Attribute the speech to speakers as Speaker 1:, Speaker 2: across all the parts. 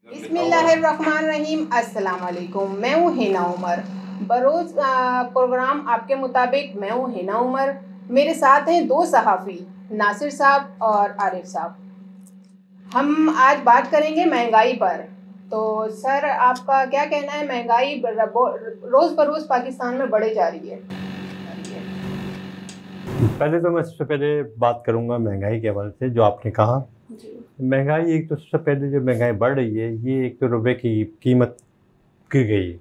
Speaker 1: बिस्मिल्लाहिर्रहमानिर्रहीम। अस्सलाम वालेकुम। मैं हूँ हिना उमर। बरोज़ प्रोग्राम आपके मुताबिक मैं हूँ हिना उमर। मेरे साथ हैं दो सहाफ़ी, नासिर साहब और आरिफ साहब। हम आज बात करेंगे महंगाई पर। तो सर, आपका क्या कहना है? महंगाई रोज़ बरोज़ पाकिस्तान में बढ़े जा रही है।
Speaker 2: पहले तो मैं सबसे पहले बात करूंगा महंगाई के हवाले से, जो आपने कहा। महंगाई, एक तो सबसे पहले जो महंगाई बढ़ रही है, ये एक तो रुपए की कीमत गिर गई है,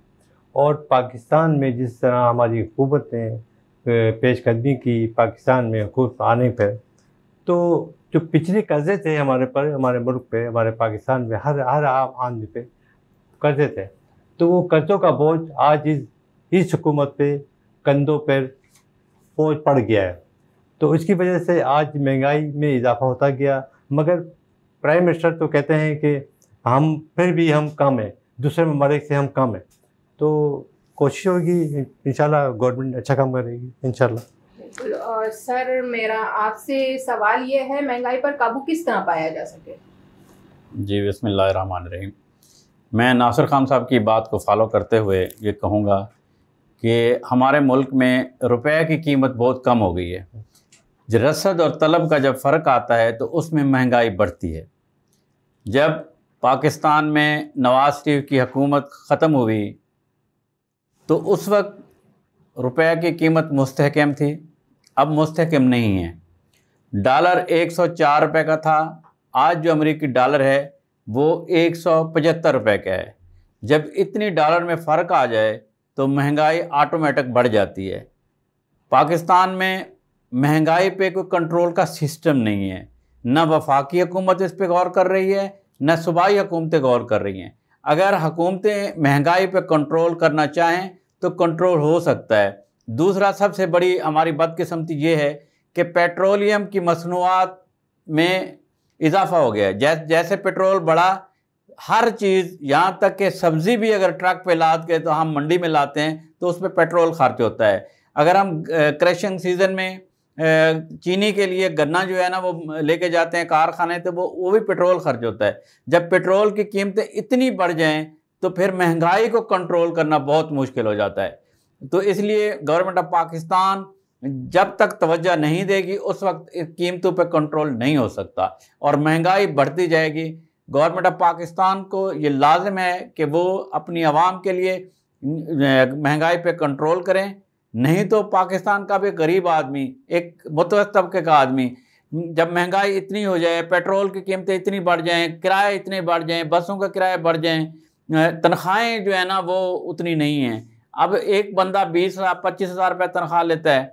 Speaker 2: और पाकिस्तान में जिस तरह हमारी हुकूमत ने पेशकदमी की पाकिस्तान में हुकूमत आने पर, तो जो पिछले कर्जे थे हमारे मुल्क पे, हमारे पाकिस्तान में हर आम आदमी पे कर्जे थे, तो वो कर्ज़ों का बोझ आज इस हुकूमत पे कंधों पर बोझ पड़ गया है। तो इसकी वजह से आज महंगाई में इजाफा होता गया। मगर प्राइम मिनिस्टर तो कहते हैं कि हम कम हैं, दूसरे ममालिक से हम कम हैं। तो कोशिश होगी, इंशाल्लाह गवर्नमेंट अच्छा काम करेगी इंशाल्लाह।
Speaker 1: और सर, मेरा आपसे सवाल ये है, महंगाई पर काबू किस तरह पाया जा सके?
Speaker 3: जी, बिस्मिल्लाहिर्रहमानिर्रहीम। मैं नासिर खान साहब की बात को फॉलो करते हुए ये कहूँगा कि हमारे मुल्क में रुपए की कीमत बहुत कम हो गई है। रसद और तलब का जब फ़र्क आता है तो उसमें महंगाई बढ़ती है। जब पाकिस्तान में नवाज़ शरीफ की हुकूमत ख़त्म हुई तो उस वक्त रुपए की कीमत मुस्तहकम थी, अब मुस्तहकम नहीं है। डॉलर 104 रुपये का था, आज जो अमेरिकी डॉलर है वो 175 रुपये का है। जब इतनी डॉलर में फ़र्क आ जाए तो महंगाई ऑटोमेटिक बढ़ जाती है। पाकिस्तान में महंगाई पे कोई कंट्रोल का सिस्टम नहीं है, न वफाकी हुकूमत इस पे गौर कर रही है, न सूबाई हुकूमतें गौर कर रही हैं। अगर हुकूमतें महंगाई पे कंट्रोल करना चाहें तो कंट्रोल हो सकता है। दूसरा, सबसे बड़ी हमारी बदकिस्मती ये है कि पेट्रोलियम की मसनूआत में इजाफा हो गया है। जैसे पेट्रोल बढ़ा, हर चीज़, यहाँ तक कि सब्ज़ी भी अगर ट्रक पे लाद के तो हम मंडी में लाते हैं तो उस पर पेट्रोल खर्च होता है। अगर हम क्रशिंग सीज़न में चीनी के लिए गन्ना जो है ना वो लेके जाते हैं कारखाने, तो वो भी पेट्रोल खर्च होता है। जब पेट्रोल की कीमतें इतनी बढ़ जाएं तो फिर महंगाई को कंट्रोल करना बहुत मुश्किल हो जाता है। तो इसलिए गवर्नमेंट ऑफ पाकिस्तान जब तक तवज्जो नहीं देगी उस वक्त कीमतों पर कंट्रोल नहीं हो सकता और महंगाई बढ़ती जाएगी। गवर्नमेंट ऑफ पाकिस्तान को ये लाजिम है कि वो अपनी आवाम के लिए महंगाई पे कंट्रोल करें, नहीं तो पाकिस्तान का भी गरीब आदमी, एक मुतवस्सित तबके का आदमी, जब महंगाई इतनी हो जाए, पेट्रोल की कीमतें इतनी बढ़ जाएं, किराए इतने बढ़ जाएं, बसों का किराया बढ़ जाएं, तनख्वाहें जो है ना वो उतनी नहीं हैं। अब एक बंदा 20,000-25,000 रुपये तनख्वाह लेता है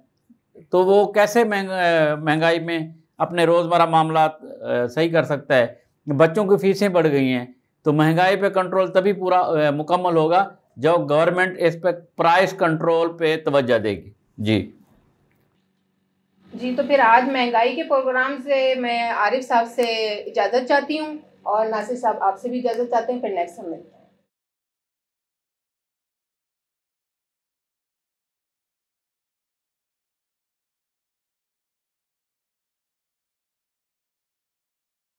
Speaker 3: तो वो कैसे महंगाई में अपने रोज़मर्रा मामलात सही कर सकता है? बच्चों की फ़ीसें बढ़ गई हैं, तो महंगाई पे कंट्रोल तभी पूरा मुकम्मल होगा जब गवर्नमेंट इस पे प्राइस कंट्रोल पे तवज्जो देगी।
Speaker 1: जी, तो फिर आज महंगाई के प्रोग्राम से मैं आरिफ साहब से इजाज़त चाहती हूँ और नासिर साहब आपसे भी इजाज़त चाहते हैं। फिर नेक्स्ट हम मिलते हैं।